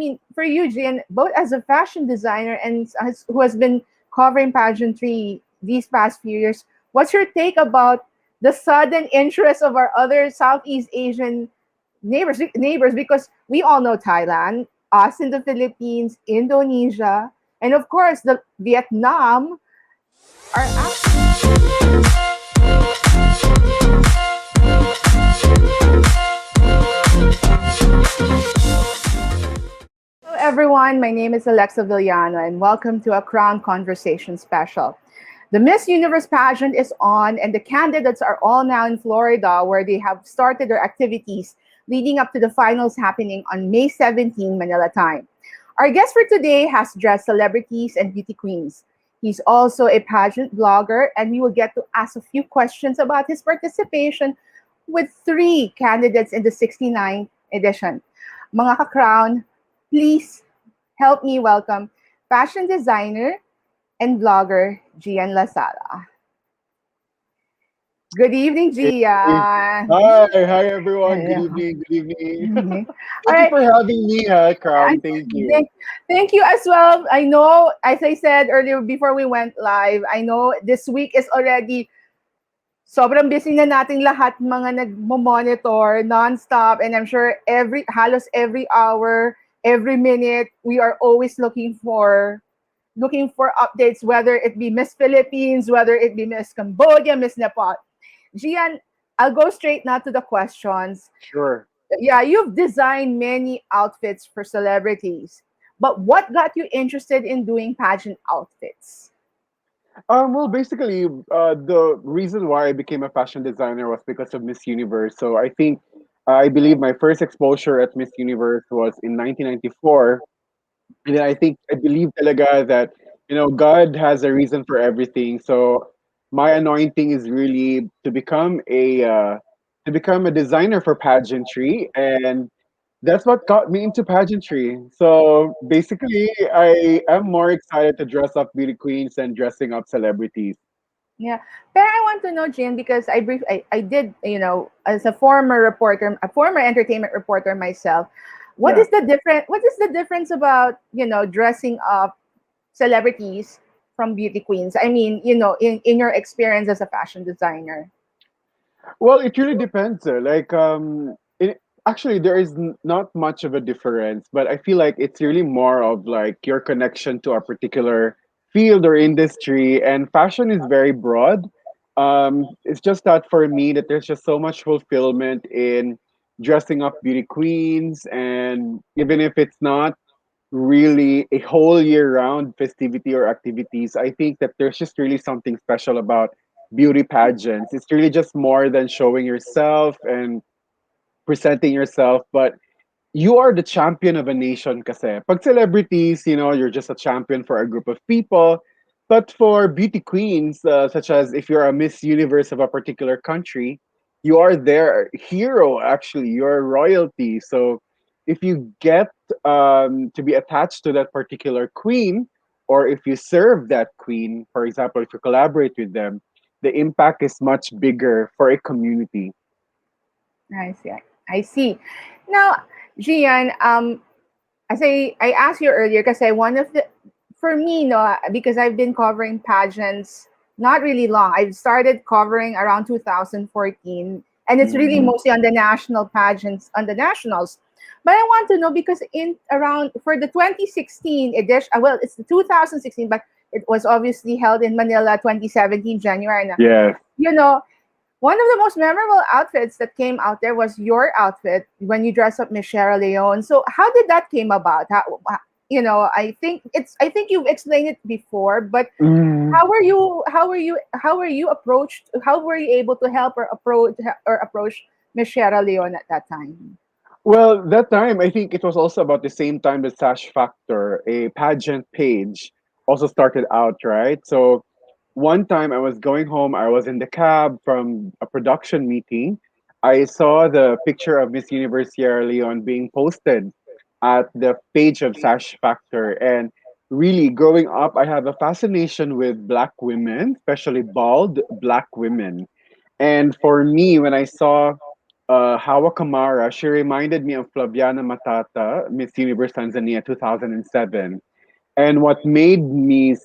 mean, for you, Jian, both as a fashion designer and who has been covering pageantry these past few years, what's your take about the sudden interest of our other Southeast Asian neighbors? Because we all know Thailand, us in the Philippines, Indonesia, and of course the Vietnam are Hello, everyone. My name is Alexa Villano, and welcome to a Crown Conversation special. The Miss Universe pageant is on, and the candidates are all now in Florida, where they have started their activities leading up to the finals happening on May 17, Manila time. Our guest for today has dressed celebrities and beauty queens. He's also a pageant blogger, and we will get to ask a few questions about his participation with three candidates in the 69th edition. Mga ka-crown, please help me welcome fashion designer and blogger Jian Lasala. Good evening, Hey. Gian. Hi everyone. Good Yeah. evening. Good evening. All Thank you right. for having me, And Crown. Thank you. thank you as well. I know, as I said earlier before we went live, I know this week is already sobrang busy na nating lahat mga nagmo-monitor non-stop, and I'm sure halos every hour, every minute, we are always looking for updates, whether it be Miss Philippines, whether it be Miss Cambodia, Miss Nepal. Gian, I'll go straight now to the questions. Sure. Yeah, you've designed many outfits for celebrities, but what got you interested in doing pageant outfits? Well, basically, the reason why I became a fashion designer was because of Miss Universe. So I believe my first exposure at Miss Universe was in 1994. And then I believe talaga that, God has a reason for everything. So my anointing is really to become a designer for pageantry, and that's what got me into pageantry. So basically, I am more excited to dress up beauty queens than dressing up celebrities. Yeah, but I want to know, Jane, because I did, as a former reporter, a former entertainment reporter myself. Yeah. What is the difference about dressing up celebrities from beauty queens? I mean, in your experience as a fashion designer. Well, it really depends. Actually, there is not much of a difference, but I feel like it's really more of like your connection to a particular field or industry. And fashion is very broad. It's just that for me, that there's just so much fulfillment in dressing up beauty queens, and even if it's not really a whole year round festivity or activities, I think that there's just really something special about beauty pageants. It's really just more than showing yourself and presenting yourself, but you are the champion of a nation kasi. Pag celebrities, you're just a champion for a group of people. But for beauty queens, such as if you're a Miss Universe of a particular country, you are their hero, actually. You're royalty. So if you get to be attached to that particular queen, or if you serve that queen, for example, if you collaborate with them, the impact is much bigger for a community. I see. I see. Now, Gian, as I asked you earlier, because I one of the for me, no, because I've been covering pageants not really long. I've started covering around 2014, and it's really Mhm. mostly on the national pageants, on the nationals. But I want to know because in around for the 2016 edition, well, it's the 2016, but it was obviously held in Manila 2017 January. Na. Yes. You know, one of the most memorable outfits that came out there was your outfit when you dressed up Miss Sierra Leone. So how did that came about? I think you've explained it before, but Mhm. how were you approached? How were you able to help or approach Miss Sierra Leone at that time? Well, that time, I think it was also about the same time that Sash Factor, a pageant page, also started out, right? So one time I was going home, I was in the cab from a production meeting. I saw the picture of Miss Universe Sierra Leone being posted at the page of Sash Factor. And really, growing up, I have a fascination with Black women, especially bald Black women. And for me, when I saw Hawa Kamara, she reminded me of Flaviana Matata, Miss Universe Tanzania 2007. And what made me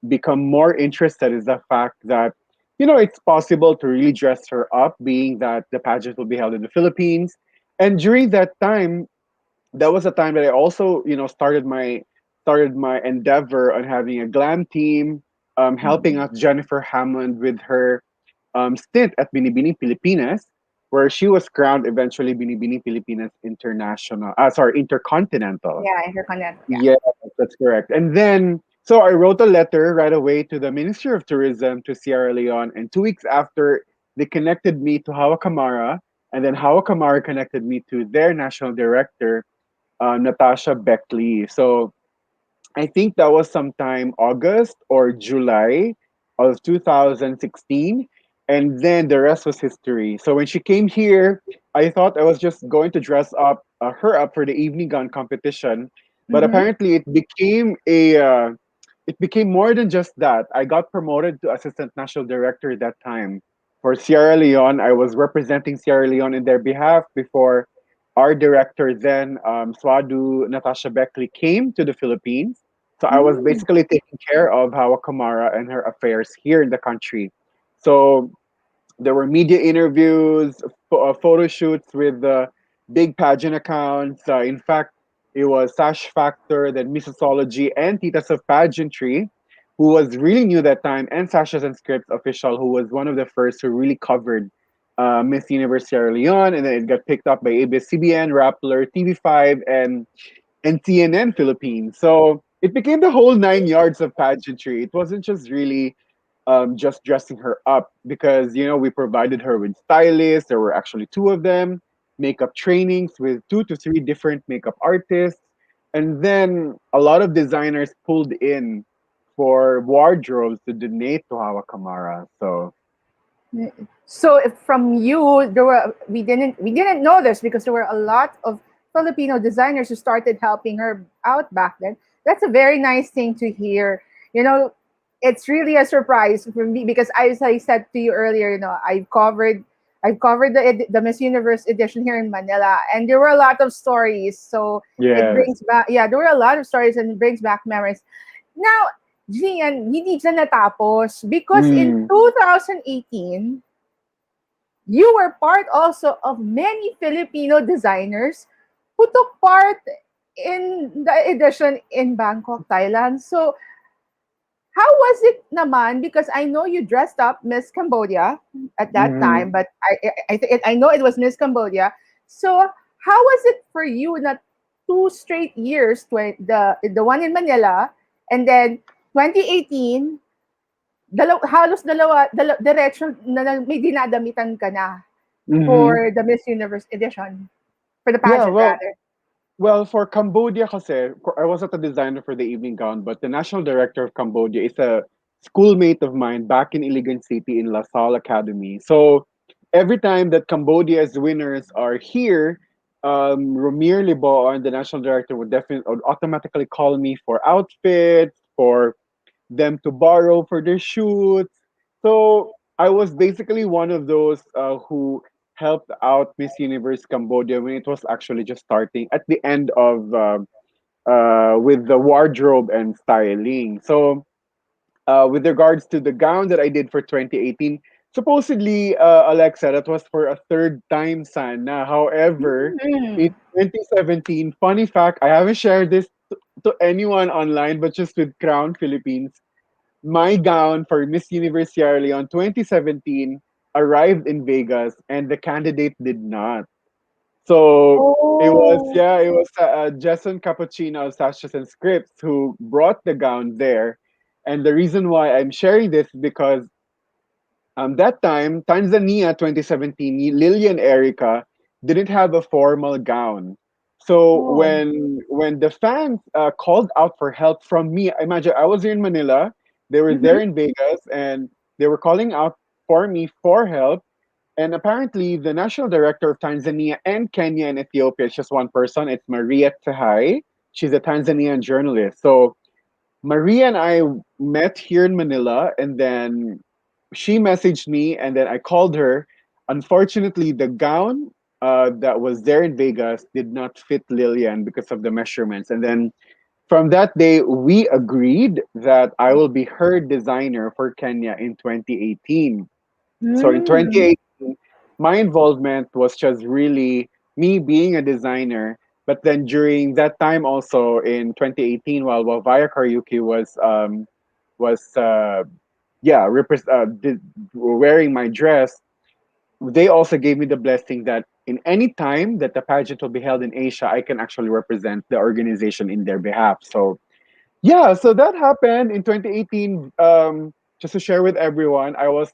become more interested is the fact that, it's possible to really dress her up, being that the pageant will be held in the Philippines. And during that time, that was a time that I also, started my endeavor on having a glam team, helping Mhm. out Jennifer Hammond with her stint at Binibining Pilipinas, where she was crowned eventually Binibining Pilipinas Intercontinental. Yeah, interconnect. Yeah. Yeah, that's correct. And then, so I wrote a letter right away to the Ministry of Tourism to Sierra Leone, and 2 weeks after, they connected me to Hawa Kamara, and then Hawa Kamara connected me to their national director, Natasha Beckley. So I think that was sometime August or July of 2016. And then the rest was history. So when she came here, I thought I was just going to dress up her up for the evening gown competition. But Mm-hmm. apparently it became more than just that. I got promoted to assistant national director that time for Sierra Leone. I was representing Sierra Leone in their behalf before our director then, Swadu Natasha Beckley, came to the Philippines. So I was Mm-hmm. basically taking care of Hawa Kamara and her affairs here in the country. So there were media interviews, photo shoots with big pageant accounts. In fact, it was Sash Factor, then Missosology, and Titas of Pageantry, who was really new that time, and Sasha's and Scripts official, who was one of the first who really covered Miss Universe Sierra Leone, and then it got picked up by ABS-CBN, Rappler, TV5, and CNN Philippines. So it became the whole 9 yards of pageantry. It wasn't just really just dressing her up because we provided her with stylists. There were actually two of them, makeup trainings with 2 to 3 different makeup artists, and then a lot of designers pulled in for wardrobes to donate to Hawa Kamara. So So from you, we didn't know this because there were a lot of Filipino designers who started helping her out back then. That's a very nice thing to hear. You know, it's really a surprise for me because as I said to you earlier, I've covered the Miss Universe edition here in Manila, and there were a lot of stories. So it yes. brings back, yeah, there were a lot of stories, and it brings back memories. Now, Gian, hindi dyan natapos because in Mm, 2018, you were part also of many Filipino designers who took part in the edition in Bangkok, Thailand. So, how was it naman? Because I know you dressed up Miss Cambodia at that mhm. time, but I know it was Miss Cambodia. So, how was it for you? Not 2 straight years, the one in Manila, and then 2018, halos diretso na may dinadamitan ka na Mhm. for the Miss Universe edition, for the Yeah, pageant well, rather. For Cambodia kasi, I wasn't a designer for the evening gown, but the national director of Cambodia is a schoolmate of mine back in Iligan City in Lasal Academy. So every time that Cambodia's winners are here, Romir Libon, the national director, would automatically call me for outfits, for them to borrow for their shoots. So I was basically one of those who helped out Miss Universe Cambodia when it was actually just starting at the end of with the wardrobe and styling. So with regards to the gown that I did for 2018, supposedly Alexa, that was for a third time sana. However, in Mm. 2017, funny fact, I haven't shared this to anyone online, but just with Crown Philippines, my gown for Miss Universe Sierra Leone 2017 arrived in Vegas and the candidate did not. So Oh. it was Jason Cappuccino of Sashes and Scripts who brought the gown there. And the reason why I'm sharing this is because that time, Tanzania 2017, Lilian Erica didn't have a formal gown. So Oh. when the fans called out for help from me, imagine I was here in Manila, they were there Mhm. in Vegas, and they were calling out for me for help. And apparently, the national director of Tanzania and Kenya and Ethiopia is just one person. It's Maria Tehai. She's a Tanzanian journalist. So Maria and I met here in Manila, and then she messaged me, and then I called her. Unfortunately, the gown that was there in Vegas did not fit Lillian because of the measurements. And then from that day, we agreed that I will be her designer for Kenya in 2018. So in Mm. 2018, my involvement was just really me being a designer. But then during that time, also in 2018, while Via Karaoke was wearing my dress, they also gave me the blessing that in any time that the pageant will be held in Asia, I can actually represent the organization in their behalf. So yeah, so that happened in 2018. Just to share with everyone, I was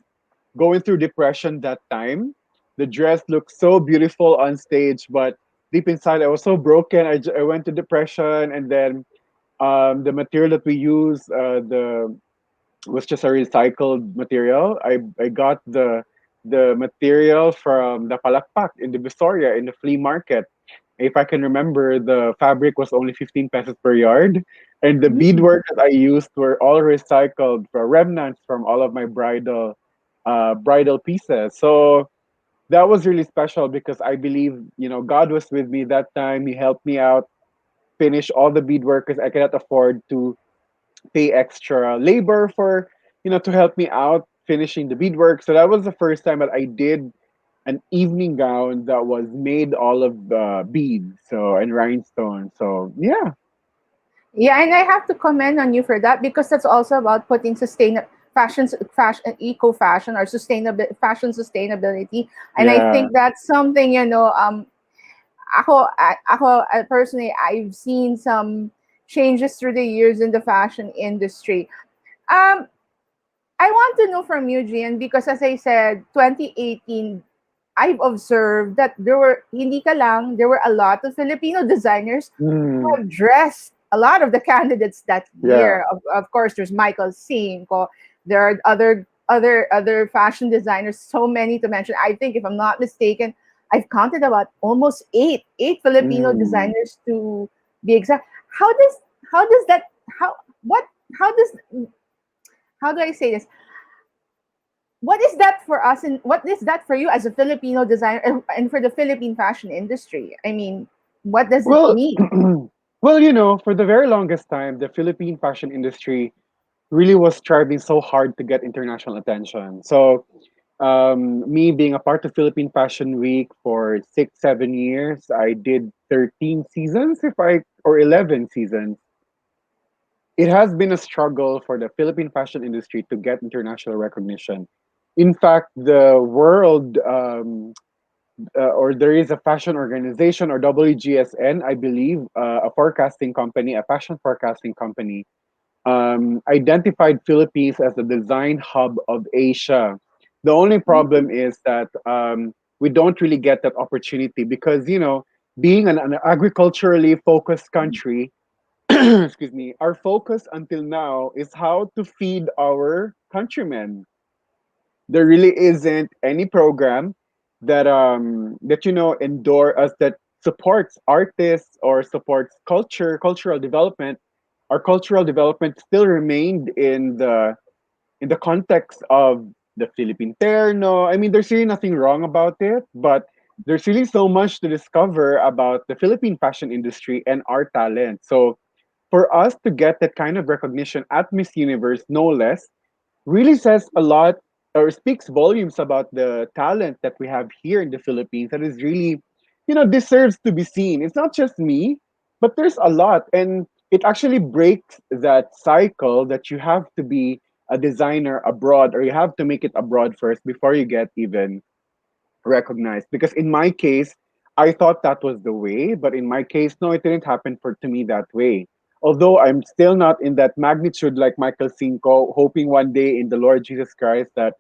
going through depression that time. The dress looked so beautiful on stage, but deep inside, I was so broken. I went to depression, and then the material that we use, the was just a recycled material. I got the material from the Palakpak in the Visoria in the flea market. If I can remember, the fabric was only 15 pesos per yard, and the Mm. beadwork that I used were all recycled for remnants from all of my bridal pieces. So that was really special because I believe God was with me that time. He helped me out finish all the beadwork because I cannot afford to pay extra labor for to help me out finishing the beadwork. So that was the first time that I did an evening gown that was made all of beads and rhinestones. So yeah. Yeah, and I have to commend on you for that because that's also about putting fashion, eco fashion or sustainable fashion sustainability. And I Yeah. think that's something personally, I've seen some changes through the years in the fashion industry. Um, I want to know from you, Gian, because as I said, 2018, I've observed that hindi ka lang, there were a lot of Filipino designers who Mm, have dressed a lot of the candidates that yeah. year. Of course, there's Michael Cinco. There are other fashion designers, so many to mention. I think, if I'm not mistaken, I've counted about almost eight Filipino Mm. designers to be exact. How does that how what how does how do I say this? What is that for us, and what is that for you as a Filipino designer, and for the Philippine fashion industry? I mean, what does it Well, mean? well, for the very longest time, the Philippine fashion industry really was striving so hard to get international attention. So, me being a part of Philippine Fashion Week for 6, 7 years, I did 13 seasons, if I or 11 seasons. It has been a struggle for the Philippine fashion industry to get international recognition. In fact, the world or there is a fashion organization or WGSN, I believe, a forecasting company, a fashion forecasting company, identified Philippines as the design hub of Asia. The only problem is that we don't really get that opportunity because, being an agriculturally focused country, excuse me, our focus until now is how to feed our countrymen. There really isn't any program that endure us that supports artists or supports cultural development. Our cultural development still remained in the context of the Philippine Terno. I mean, there's really nothing wrong about it, but there's really so much to discover about the Philippine fashion industry and our talent. So for us to get that kind of recognition at Miss Universe, no less, really says a lot or speaks volumes about the talent that we have here in the Philippines that is really, deserves to be seen. It's not just me, but there's a lot. And it actually breaks that cycle that you have to be a designer abroad or you have to make it abroad first before you get even recognized. Because in my case, I thought that was the way, but in my case, no, it didn't happen for to me that way. Although I'm still not in that magnitude like Michael Cinco, hoping one day in the Lord Jesus Christ that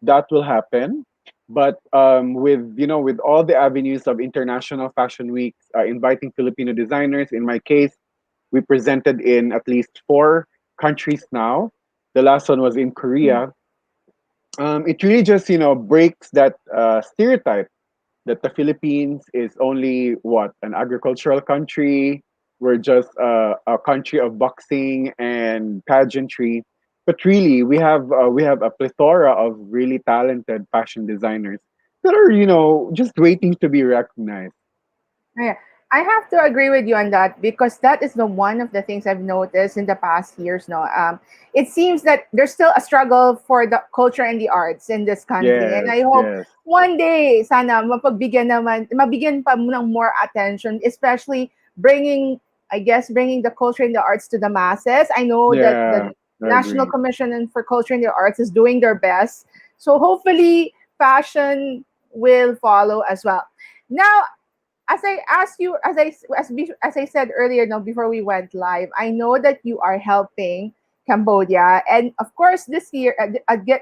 that will happen. But with all the avenues of international fashion weeks, inviting Filipino designers. In my case, we presented in at least 4 countries now. The last one was in Korea. It really just breaks that stereotype that the Philippines is only what an agricultural country. We're just a country of boxing and pageantry, but really we have a plethora of really talented fashion designers. that are, just waiting to be recognized. Yeah. I have to agree with you on that because that is the one of the things I've noticed in the past years. No, it seems that there's still a struggle for the culture and the arts in this country, and Yes, I hope yes. one day, sana mabigyan pa ng more attention, especially bringing, I guess, bringing the culture and the arts to the masses. I know that Yeah, the I National agree. Commission for Culture and the Arts is doing their best, so hopefully, fashion will follow as well. Now, as I asked you, as I said earlier, no, before we went live, I know that you are helping Cambodia, and of course, this year,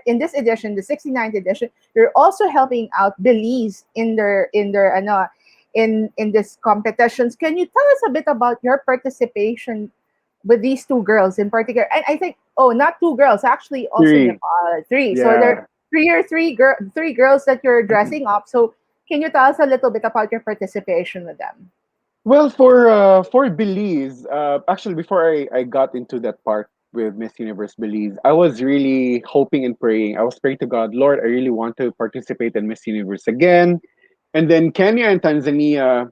in this edition, the 69th edition, you're also helping out Belize in their in this competitions. Can you tell us a bit about your participation with these two girls in particular? And I think, oh, not two girls, actually, also Three. Nepal, three. So there Yeah. three girls that you're dressing up. So can you tell us a little bit about your participation with them? Well, for Belize, actually, before I got into that part with Miss Universe Belize, I was really hoping and praying. I was praying to God, Lord, I really want to participate in Miss Universe again. And then Kenya and Tanzania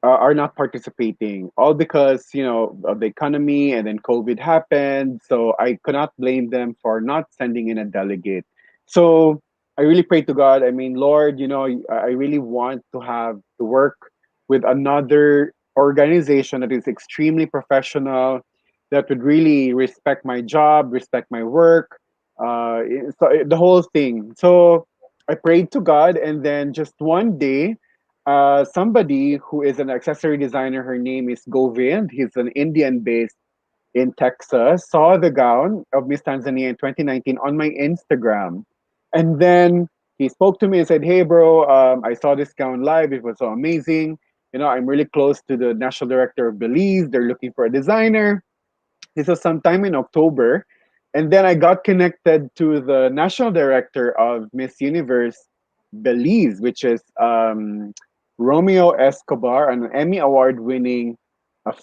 are not participating, all because of the economy, and then COVID happened. So I could not blame them for not sending in a delegate. So I really pray to God. I mean, Lord, I really want to have to work with another organization that is extremely professional, that would really respect my job, respect my work, the whole thing. So I prayed to God, and then just one day, somebody who is an accessory designer, her name is Govind. He's an Indian based in Texas, saw the gown of Miss Tanzania in 2019 on my Instagram. And then he spoke to me and said, Hey, bro, I saw this gown live. It was so amazing. I'm really close to the national director of Belize. They're looking for a designer. This was sometime in October. And then I got connected to the national director of Miss Universe Belize, which is Romeo Escobar, an Emmy Award winning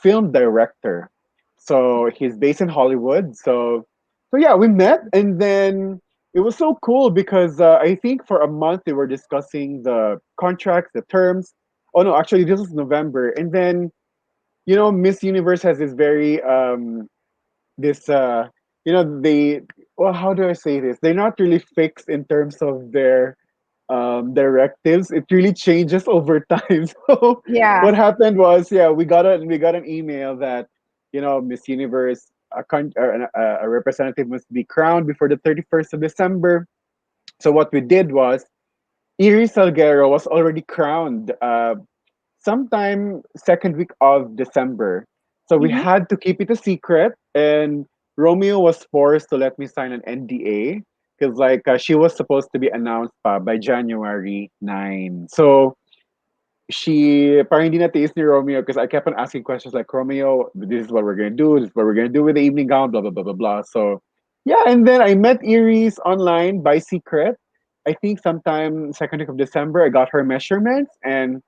film director. So he's based in Hollywood. So yeah, we met, and then it was so cool because I think for a month they were discussing the contracts, the terms. Oh no, actually this was November, and then Miss Universe has this very this they, well, how do I say this, they're not really fixed in terms of their directives. It really changes over time. So Yeah. what happened was, yeah, we got an email that Miss Universe, a representative must be crowned before the 31st of December. So what we did was, Iris Salguero was already crowned sometime second week of December. So we Hmm. had to keep it a secret, and Romeo was forced to let me sign an NDA because she was supposed to be announced by January 9. So parang hindi natiis ni Romeo because I kept on asking questions like, Romeo, this is what we're gonna do, this is what we're gonna do with the evening gown, blah blah blah blah blah. So yeah, and then I met Iris online by secret. I think sometime second week of December, I got her measurements, and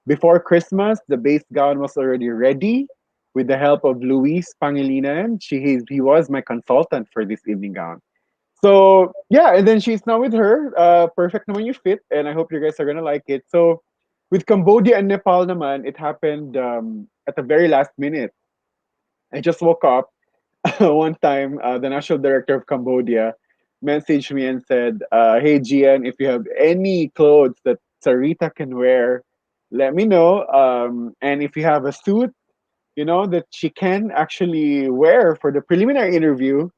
before Christmas, the base gown was already ready with the help of Luis Pangilinan. He was my consultant for this evening gown. So yeah, and then she's now with her. Perfect naman yung fit, and I hope you guys are gonna like it. So with Cambodia and Nepal naman, it happened at the very last minute. I just woke up one time. The national director of Cambodia messaged me and said, "Hey Gian, if you have any clothes that Sarita can wear, let me know. And if you have a suit, that she can actually wear for the preliminary interview."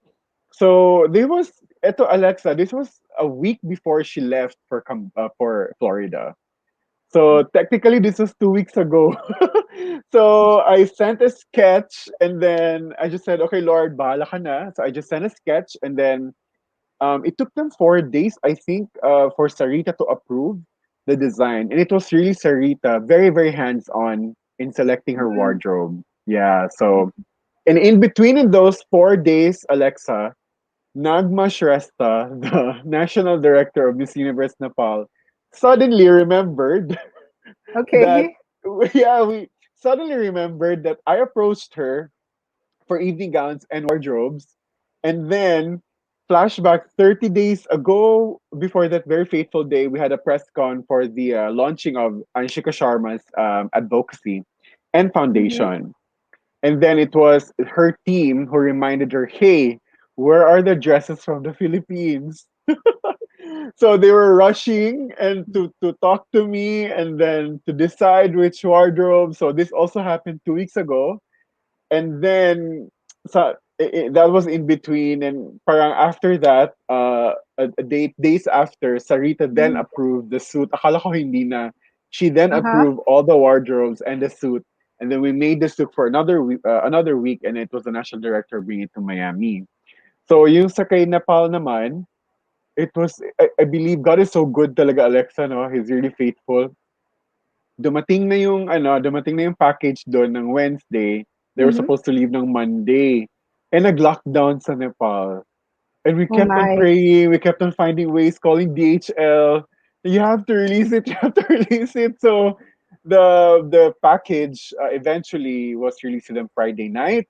So there was eto Alexa. This was a week before she left for Florida. So technically, this was 2 weeks ago. So I sent a sketch, and then I just said, "Okay, Lord, bahala ka na." So I just sent a sketch, and then it took them 4 days, I think, for Sarita to approve the design, and it was really Sarita, very very hands on in selecting her wardrobe. Yeah. So, and in between in those 4 days, Alexa, Nagma Shrestha, the national director of Miss Universe Nepal, suddenly remembered that, Okay. yeah, we suddenly remembered that I approached her for evening gowns and wardrobes, and then flashback 30 days ago, before that very fateful day, we had a press con for the launching of Anshika Sharma's advocacy and Mm-hmm. foundation. And then it was her team who reminded her, hey, where are the dresses from the Philippines? So they were rushing and to talk to me and then to decide which wardrobe. So this also happened 2 weeks ago. And then so that was in between, and parang after that days after, Sarita then Mm-hmm. approved the suit. Akala ko hindi na. She then Uh-huh. approved all the wardrobes and the suit, and then we made the suit for another week, and it was the national director bringing it to Miami. So yung sa kay Nepal naman, it was, I believe God is so good talaga, Alexa, no? He's really faithful. Dumating na yung package doon ng Wednesday. They were Mm-hmm. supposed to leave ng Monday. And nag-lockdown sa Nepal. And we Oh kept on my. praying. We kept on finding ways, calling DHL. You have to release it. You have to release it. So the package eventually was released to them Friday night.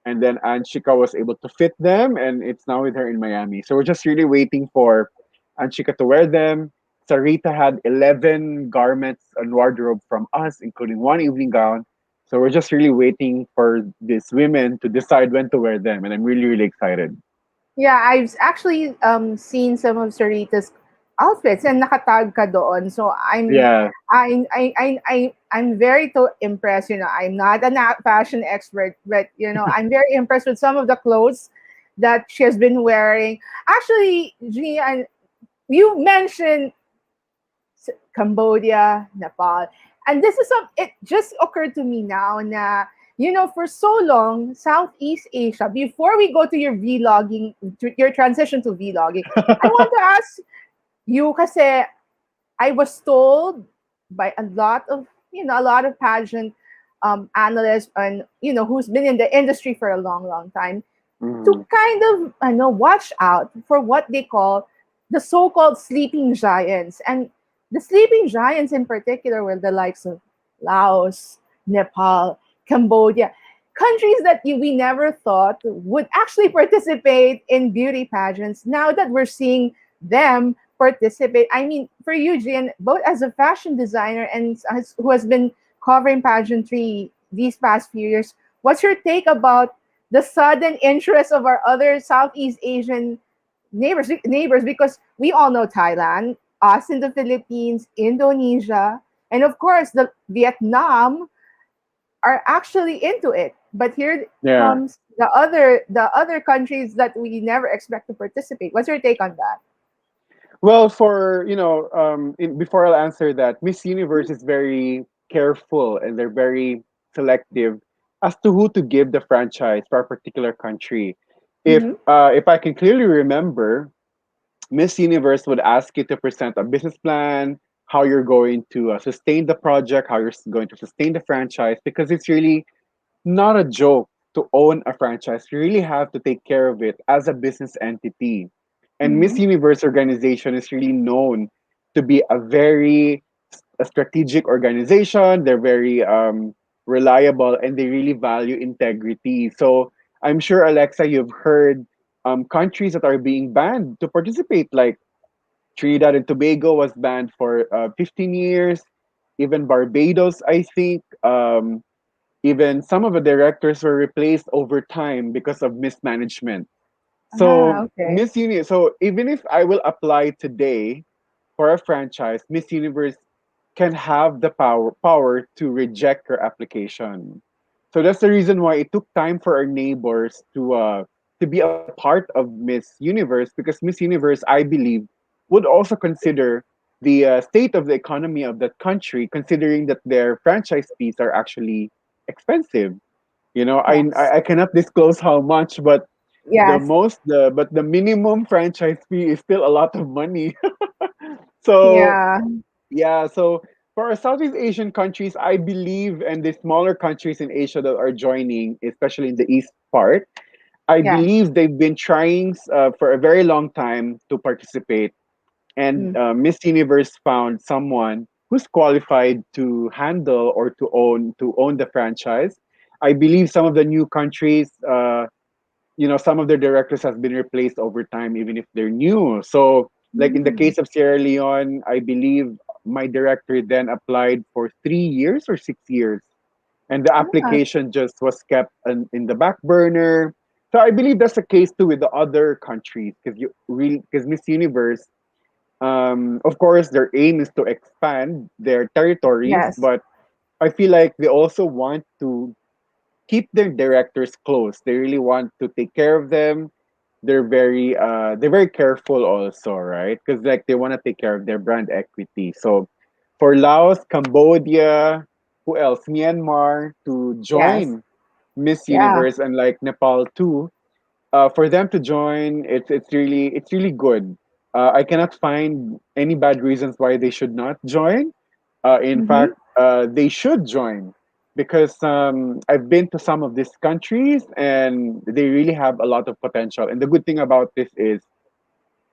And then Anshika was able to fit them, and it's now with her in Miami. So we're just really waiting for Anshika to wear them. Sarita had 11 garments and wardrobe from us, including one evening gown. So we're just really waiting for these women to decide when to wear them, and I'm really, really excited. Yeah, I've actually seen some of Sarita's outfits and nakatag ka doon. So Yeah. I'm very impressed. I'm not a fashion expert, but I'm very impressed with some of the clothes that she has been wearing. Actually, Gian, you mentioned Cambodia, Nepal. And this is it just occurred to me now na, for so long, Southeast Asia, before we go to your vlogging, to your transition to vlogging, I want to ask you kasi I was told by a lot of pageant analysts and, who's been in the industry for a long, long time to Mhm. kind of watch out for what they call the so-called sleeping giants. And the sleeping giants in particular were the likes of Laos, Nepal, Cambodia, countries that we never thought would actually participate in beauty pageants. Now that we're seeing them participate, I mean, for you, Jian, both as a fashion designer and who has been covering pageantry these past few years, what's your take about the sudden interest of our other Southeast Asian neighbors, because we all know Thailand, us in the Philippines, Indonesia, and of course the Vietnam are actually into it. But here Yeah. comes the other countries that we never expect to participate. What's your take on that? Well, before I'll answer that, Miss Universe is very careful and they're very selective as to who to give the franchise for a particular country. Mm-hmm. If I can clearly remember, Miss Universe would ask you to present a business plan, how you're going to sustain the project, how you're going to sustain the franchise, because it's really not a joke to own a franchise. You really have to take care of it as a business entity. And Mm-hmm. Miss Universe organization is really known to be a strategic organization. They're very reliable and they really value integrity. So I'm sure, Alexa, you've heard countries that are being banned to participate, like Trinidad and Tobago was banned for 15 years. Even Barbados, I think. Even some of the directors were replaced over time because of mismanagement. Ah, So okay. So even if I will apply today for a franchise, Miss Universe can have the power to reject your application. So that's the reason why it took time for our neighbors to be a part of Miss Universe, because Miss Universe, I believe, would also consider the state of the economy of that country, considering that their franchise fees are actually expensive. Yes. I cannot disclose how much, but Yes. the minimum franchise fee is still a lot of money. So Yeah. yeah, so for our Southeast Asian countries, I believe, and the smaller countries in Asia that are joining, especially in the east part, I Yeah. believe they've been trying for a very long time to participate, and Mm. Miss Universe found someone who's qualified to handle or to own the franchise. I believe some of the new countries. some of their directors has been replaced over time, even if they're new. So, like in the Mm. case of Sierra Leone, I believe my director then applied for 3 years or 6 years, and the Yeah. application just was kept in the back burner. So I believe that's the case too with the other countries, because Miss Universe, of course, their aim is to expand their territories, Yes. but I feel like they also want to keep their directors close. They really want to take care of them. They're very careful also, right? Because like they want to take care of their brand equity. So for Laos, Cambodia, who else? Myanmar to Yes. join Miss Yeah. Universe, and like Nepal too. For them to join, it's really good. I cannot find any bad reasons why they should not join. In Mm-hmm. fact, they should join because I've been to some of these countries and they really have a lot of potential. And the good thing about this is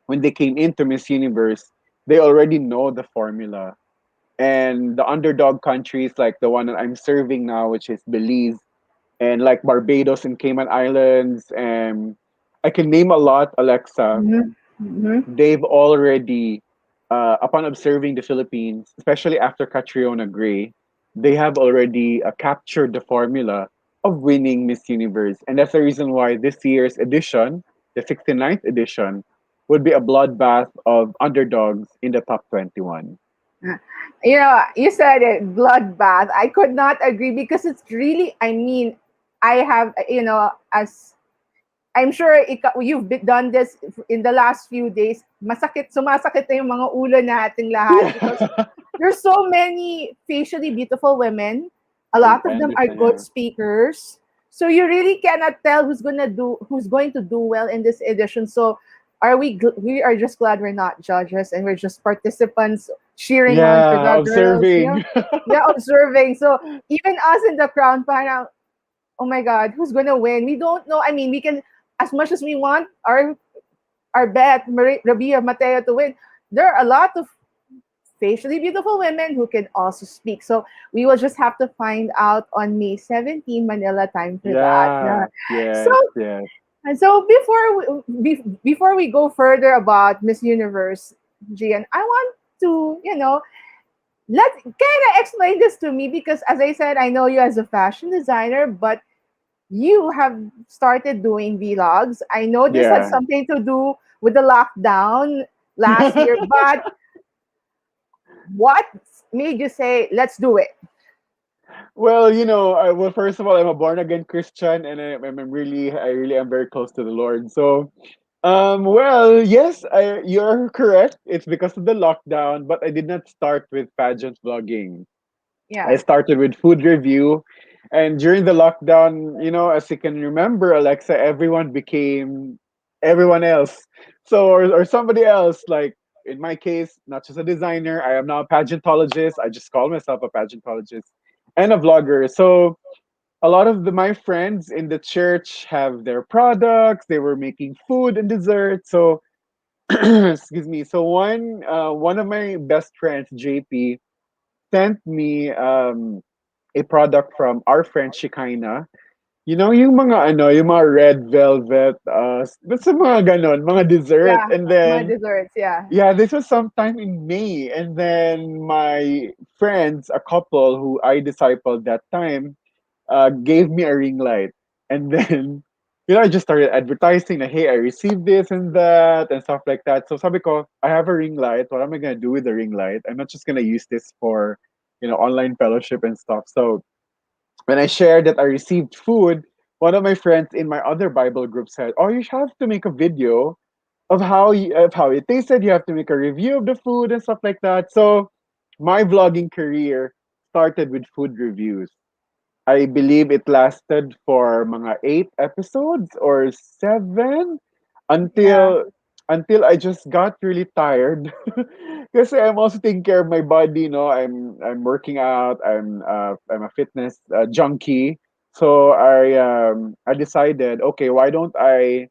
when they came into Miss Universe, they already know the formula. And the underdog countries like the one that I'm serving now, which is Belize, and like Barbados and Cayman Islands, and I can name a lot, Alexa. Mm-hmm. Mm-hmm. They've already, upon observing the Philippines, especially after Catriona Gray, they have already captured the formula of winning Miss Universe. And that's the reason why this year's edition, the 69th edition, would be a bloodbath of underdogs in the top 21. You said it, bloodbath. I could not agree because it's really, I mean, I have, as I'm sure done this in the last few days. Sumasakit na yung mga ulo nating lahat because Yeah. there's so many facially beautiful women. A I lot of them are understand, good yeah. speakers. So you really cannot tell who's going to do well in this edition. So we are just glad we're not judges and we're just participants cheering on for Yeah, the girls. observing. Yeah, observing. So even us in the crown, parang, oh my God, who's gonna win? We don't know. I mean, we can, as much as we want our bet, Rabia Mateo to win. There are a lot of facially beautiful women who can also speak. So we will just have to find out on May 17 Manila time for that. Yeah, Yeah. So yes, yes. and so before we go further about Miss Universe, Gian, I want to let kind of explain this to me because as I said, I know you as a fashion designer, but you have started doing vlogs. I know this had Yeah. something to do with the lockdown last year, but what made you say, let's do it? Well, first of all, I'm a born again Christian, and I really am very close to the Lord. So, well, yes, you're correct. It's because of the lockdown, but I did not start with pageant vlogging. I Yeah. started with food review, and during the lockdown, as you can remember, Alexa, everyone became everyone else. So, or somebody else. Like in my case, not just a designer. I am now a pageantologist. I just call myself a pageantologist and a vlogger. So a lot of my friends in the church have their products. They were making food and dessert. So excuse me. So one of my best friends, JP, sent me a product from our friend Shikaina. Yung mga red velvet, basta mga ganon, mga dessert. Yeah. And My then, desserts. Yeah. yeah, this was sometime in May. And then my friends, a couple who I discipled that time, gave me a ring light. And then, I just started advertising that, hey, I received this and that and stuff like that. So sabi ko, I have a ring light. What am I going to do with the ring light? I'm not just going to use this for, online fellowship and stuff. So when I shared that I received food, one of my friends in my other Bible group said, "Oh, you have to make a video of how it tasted. You have to make a review of the food and stuff like that." So my vlogging career started with food reviews. I believe it lasted for mga 8 episodes or 7 Yeah. until until I just got really tired. Because I'm also taking care of my body. I'm working out. I'm a fitness junkie. So I decided, okay, why don't I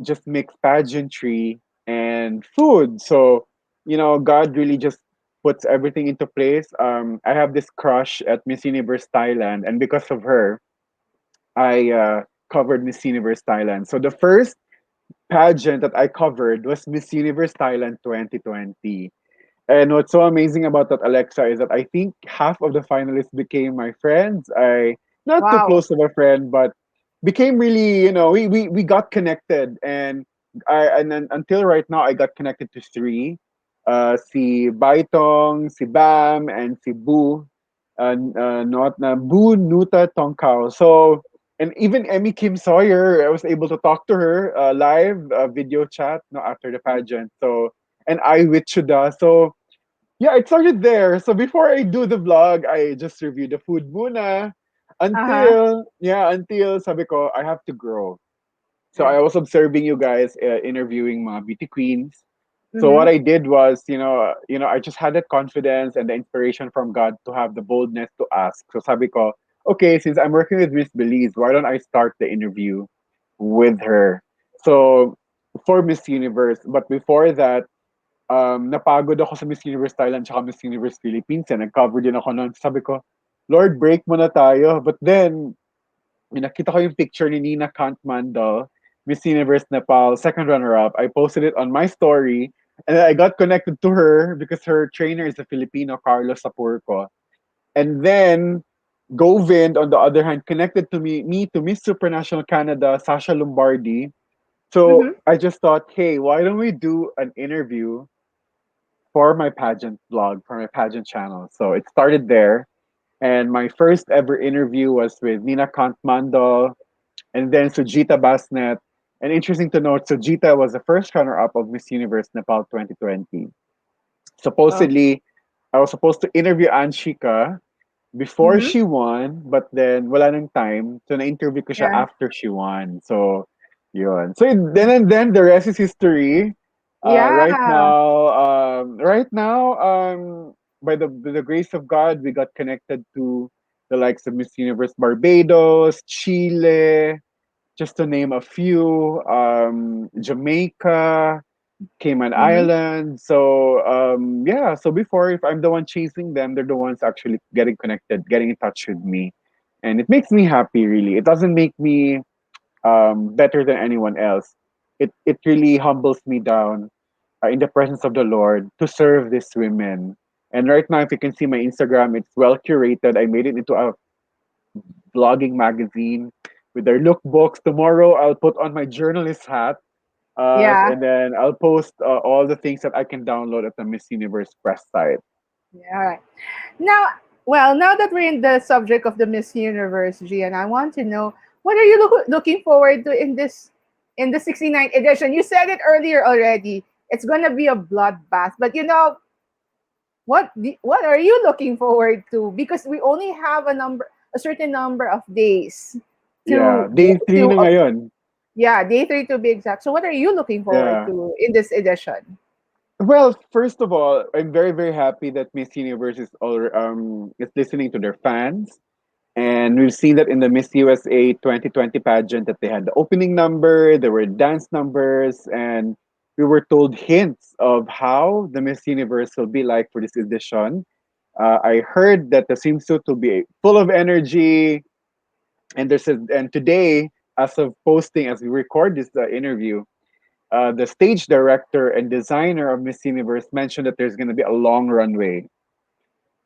just mix pageantry and food? So God really just puts everything into place. I have this crush at Miss Universe Thailand, and because of her, I covered Miss Universe Thailand. So the first pageant that I covered was Miss Universe Thailand 2020. And what's so amazing about that, Alexa, is that I think half of the finalists became my friends. I not too Wow. close of a friend, but became really, we got connected, and then until right now I got connected to three. Si Baitong, si Bam, and si Boo. Not na Boo Nuta Tongkao. So and even Emmy Kim Sawyer, I was able to talk to her live video chat no after the pageant. So and I with Chuda. So yeah, it started there. So before I do the vlog, I just review the food muna Uh-huh. until sabi ko, I have to grow. So Right. I was observing you guys interviewing mga beauty queens. So what Mm-hmm. I did was, I just had that confidence and the inspiration from God to have the boldness to ask. So sabi ko, okay, since I'm working with Miss Belize, why don't I start the interview with her? So for Miss Universe, but before that, napagod ako sa Miss Universe Thailand tsaka Miss Universe Philippines. And nag-cover din ako nun. Sabi ko, Lord, break mo na tayo. But then, nakita ko yung picture ni Nina Kantmandal, Miss Universe Nepal, second runner-up. I posted it on my story. And then I got connected to her because her trainer is a Filipino, Carlos Sapurco. And then, Govind, on the other hand, connected me to Miss Supranational Canada, Sasha Lombardi. So Mm-hmm. I just thought, hey, why don't we do an interview for my pageant blog, for my pageant channel. So it started there. And my first ever interview was with Nina Kantmandal and then Sujita Basnet. And interesting to note, Sujita was the first runner up of Miss Universe Nepal 2020. Oh. Supposedly, I was supposed to interview Anshika before Mm-hmm. she won, but then wala nang time. So na-interview ko siya Yeah. after she won. So, yun. So then and then the rest is history. Yeah. Right now, by the grace of God, we got connected to the likes of Miss Universe Barbados, Chile, just to name a few, Jamaica, Cayman Mm-hmm. Islands. So yeah, so before if I'm the one chasing them, they're the ones actually getting connected, getting in touch with me. And it makes me happy really. It doesn't make me better than anyone else. It really humbles me down in the presence of the Lord to serve these women. And right now, if you can see my Instagram, it's well curated. I made it into a vlogging magazine with their lookbooks. Tomorrow, I'll put on my journalist hat, Yeah. and then I'll post all the things that I can download at the Miss Universe press site. Yeah. Right. Now, well, now that we're in the subject of the Miss Universe, Gian, I want to know what are you looking forward to in the 69th edition? You said it earlier already. It's gonna be a bloodbath, but what are you looking forward to? Because we only have a certain number of days Yeah, to day three na ngayon. yeah, day three to be exact. So, what are you looking forward Yeah. to in this edition? Well, first of all, I'm very very happy that Miss Universe is listening to their fans. And we've seen that in the Miss USA 2020 pageant that they had the opening number, there were dance numbers, and we were told hints of how the Miss Universe will be like for this edition. I heard that the swimsuit will be full of energy, and today, as of posting, as we record this interview, the stage director and designer of Miss Universe mentioned that there's going to be a long runway.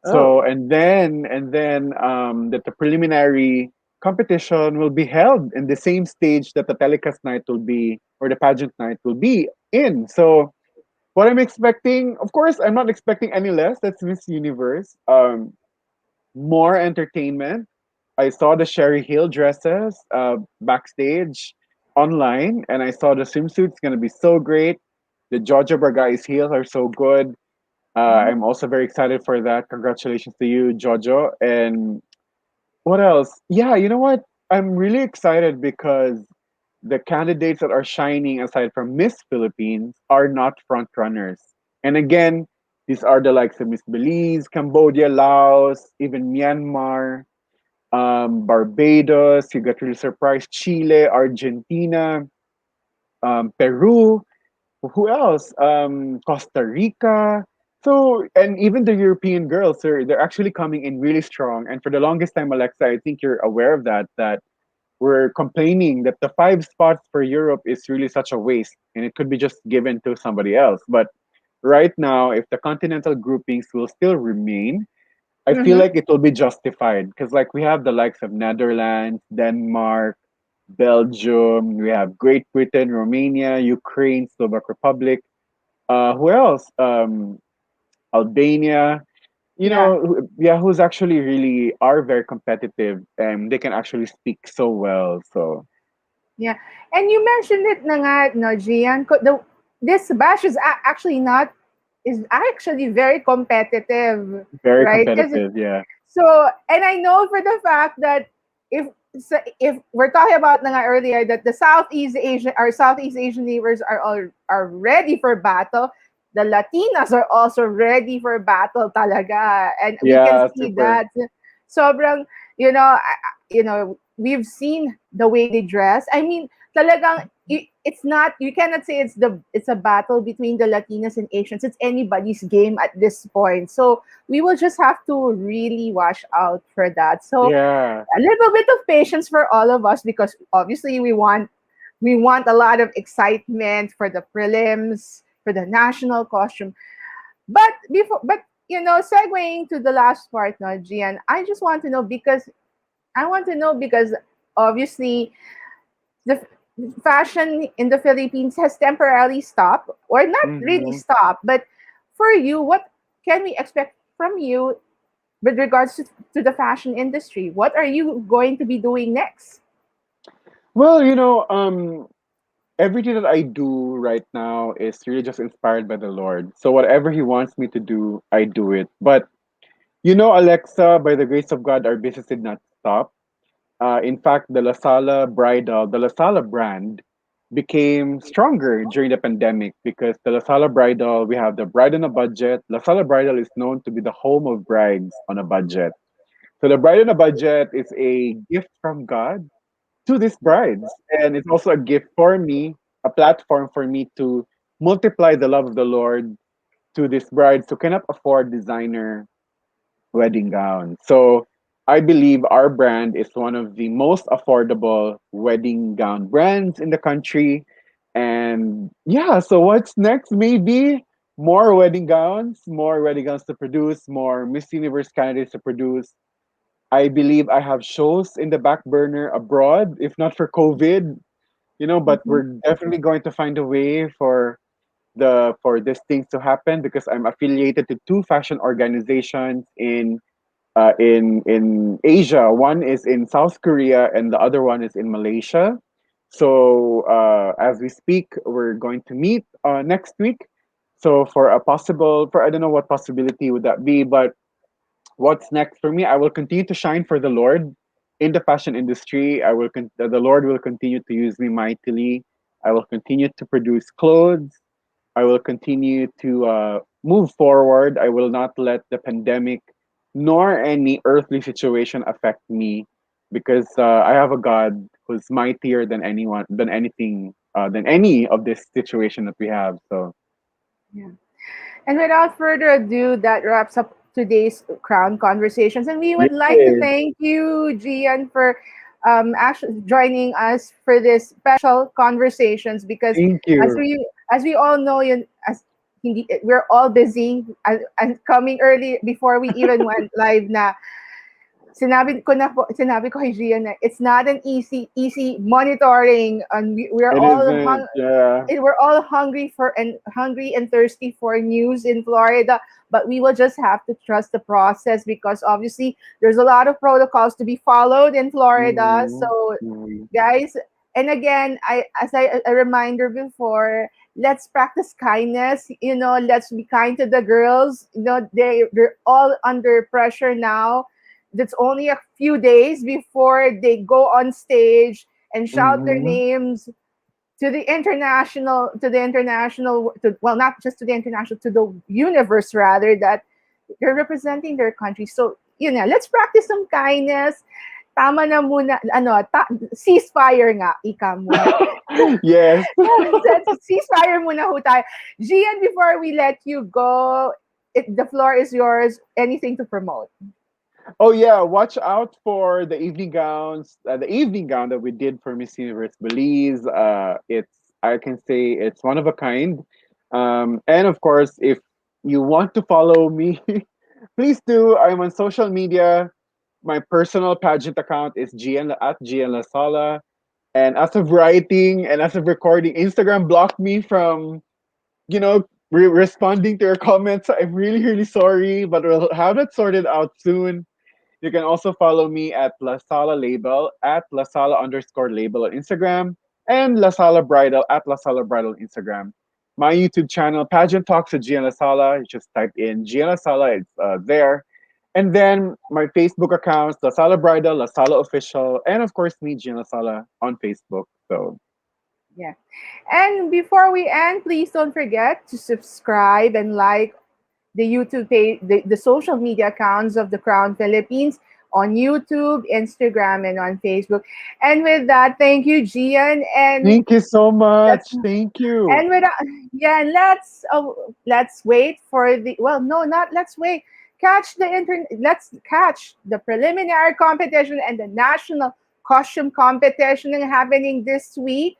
Oh. So that the preliminary competition will be held in the same stage that the telecast night will be or the pageant night will be in. So what I'm expecting, of course, I'm not expecting any less. That's Miss Universe. More entertainment. I saw the Sherry Hill dresses backstage online, and I saw the swimsuits gonna be so great. The Jojo Bargai's heels are so good. Mhm. I'm also very excited for that. Congratulations to you, Jojo. And what else? Yeah, you know what? I'm really excited because the candidates that are shining aside from Miss Philippines are not front runners. And again, these are the likes of Miss Belize, Cambodia, Laos, even Myanmar, Barbados. You got really surprised. Chile, Argentina, Peru. Who else? Costa Rica. So, and even the European girls, they're actually coming in really strong. And for the longest time, Alexa, I think you're aware of that we're complaining that the 5 spots for Europe is really such a waste and it could be just given to somebody else. But right now, if the continental groupings will still remain, I feel Mm-hmm. like it will be justified because like we have the likes of Netherlands, Denmark, Belgium, we have Great Britain, Romania, Ukraine, Slovak Republic. Who else? Albania. Yeah. Yeah, who's actually really are very competitive and they can actually speak so well. So Yeah. And you mentioned it na nga, no, Gian. This bash is actually not is actually very competitive, very right? 'Cause competitive. Yeah, so, and I know for the fact that if if we're talking about na nga earlier that the Southeast Asian neighbors are ready for battle, the Latinas are also ready for battle talaga, and we can yeah, see super. that sobrang we've seen the way they dress. I mean, talagang it's not, you cannot say it's a battle between the Latinas and Asians. It's anybody's game at this point. So we will just have to really watch out for that. So Yeah. a little bit of patience for all of us because obviously we want a lot of excitement for the prelims, for the national costume. But segueing to the last part now, Gian, I want to know because obviously the fashion in the Philippines has temporarily stopped, or not really Hmm. stopped, but for you, what can we expect from you with regards to the fashion industry? What are you going to be doing next? Well, everything that I do right now is really just inspired by the Lord. So whatever He wants me to do, I do it. But Alexa, by the grace of God, our business did not stop. In fact, the Lasala brand became stronger during the pandemic because the Lasala Bridal, we have the bride on a budget. Lasala Bridal is known to be the home of brides on a budget. So the bride on a budget is a gift from God to these brides. And it's also a gift for me, a platform for me to multiply the love of the Lord to these brides who cannot afford designer wedding gown. So I believe our brand is one of the most affordable wedding gown brands in the country. And yeah, so what's next? Maybe more wedding gowns to produce, more Miss Universe candidates to produce. I believe I have shows in the back burner abroad, if not for COVID, but Mhm. we're definitely going to find a way for these things to happen because I'm affiliated to two fashion organizations in Asia. One is in South Korea and the other one is in Malaysia. So as we speak, we're going to meet next week. So for I don't know what possibility would that be, but what's next for me? I will continue to shine for the Lord in the fashion industry. The Lord will continue to use me mightily. I will continue to produce clothes. I will continue to move forward. I will not let the pandemic nor any earthly situation affect me because I have a God who's mightier than anyone, than anything, than any of this situation that we have. So, Yeah. And without further ado, that wraps up today's Crown Conversations. And we would like to yay. thank you, Gian, for actually joining us for this special conversations because Thank as you. we all know, we're all busy and coming early before we even went live na sinabi ko kay Gian na it's not an easy monitoring, and It isn't. Yeah. we're all hungry and thirsty for news in Florida, but we will just have to trust the process because obviously there's a lot of protocols to be followed in Florida. Mhm. So Mhm. guys, and again, a reminder before, let's practice kindness. Let's be kind to the girls. They're all under pressure now. That's only a few days before they go on stage and shout their Mhm. names well, not just to the international, to the universe rather, that they're representing their country. So let's practice some kindness. Tama na muna, ceasefire nga, ika muna. Yes. Ceasefire muna ho tayo. Gian, before we let you go, the floor is yours. Anything to promote? Oh yeah, watch out for the evening gowns. The evening gown that we did for Miss Universe Belize. It's I can say it's one of a kind. And of course, if you want to follow me, please do. I'm on social media. My personal pageant account is GN at Jian Lasala. And as of writing and as of recording, Instagram blocked me from responding to your comments. I'm really really sorry, but we'll have that sorted out soon. You can also follow me at Lasala Label at Lasala underscore label on Instagram and Lasala Bridal at Lasala Bridal on Instagram. My YouTube channel, Pageant Talks with Jian Lasala. You just type in Jian Lasala, it's there. And then my Facebook accounts, Lasala Bridal, Lasala Official, and of course me, Jian Lasala, on Facebook. So Yeah. And before we end, please don't forget to subscribe and like the YouTube page, the social media accounts of the Crown Philippines on YouTube, Instagram, and on Facebook. And with that, thank you, Gian, and thank you so let's much. Thank you. and with yeah, and let's wait for the well, no, not let's wait. Catch the internet. Let's catch the preliminary competition and the national costume competition happening this week.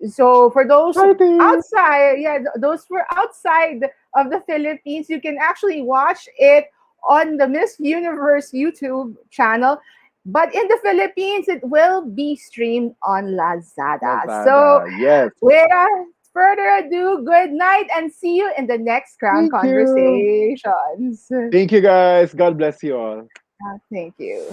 So for those Exciting. outside, yeah, those were outside of the Philippines, you can actually watch it on the Miss Universe YouTube channel. But in the Philippines, it will be streamed on Lazada. So Lazada. Yes. without further ado, good night and see you in the next Crown Thank you. Conversations. Thank you guys. God bless you all. Thank you.